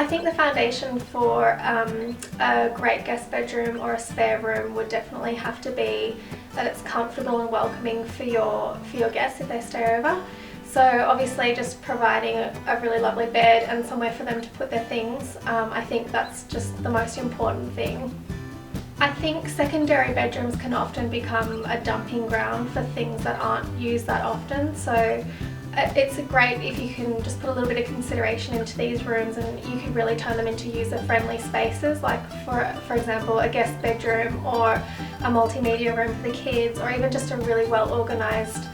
I think the foundation for a great guest bedroom or a spare room would definitely have to be that it's comfortable and welcoming for your guests if they stay over. So obviously just providing a really lovely bed and somewhere for them to put their things, I think that's just the most important thing. I think secondary bedrooms can often become a dumping ground for things that aren't used that often. So it's great if you can just put a little bit of consideration into these rooms, and you can really turn them into user-friendly spaces, like for example a guest bedroom or a multimedia room for the kids, or even just a really well organised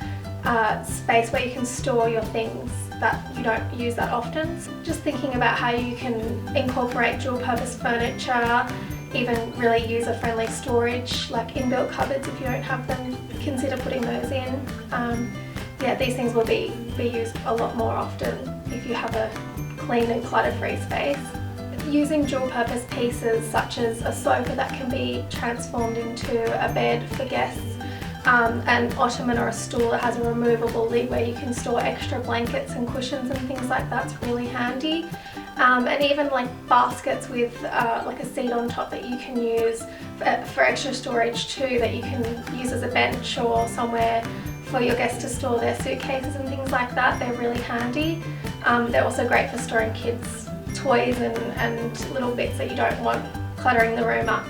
space where you can store your things that you don't use that often. So just thinking about how you can incorporate dual purpose furniture, even really user-friendly storage like inbuilt cupboards if you don't have them, consider putting those in. Yeah, these things will be used a lot more often if you have a clean and clutter-free space. Using dual-purpose pieces such as a sofa that can be transformed into a bed for guests, an ottoman or a stool that has a removable lid where you can store extra blankets and cushions and things like that's really handy. And even like baskets with like a seat on top that you can use for extra storage too, that you can use as a bench or somewhere for your guests to store their suitcases and things like that. They're really handy. They're also great for storing kids' toys and little bits that you don't want cluttering the room up.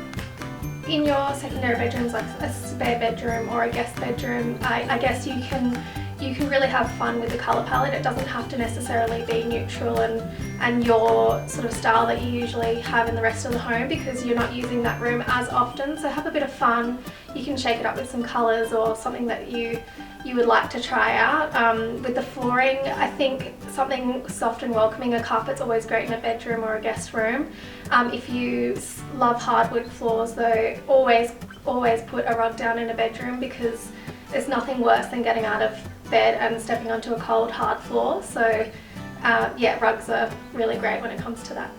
In your secondary bedrooms, like a spare bedroom or a guest bedroom, I guess you can really have fun with the colour palette. It doesn't have to necessarily be neutral and your sort of style that you usually have in the rest of the home, because you're not using that room as often. So have a bit of fun. You can shake it up with some colours or something that you would like to try out. With the flooring, I think something soft and welcoming, a carpet's always great in a bedroom or a guest room. If you love hardwood floors though, always put a rug down in a bedroom, because there's nothing worse than getting out of bed and stepping onto a cold hard floor. So yeah, rugs are really great when it comes to that.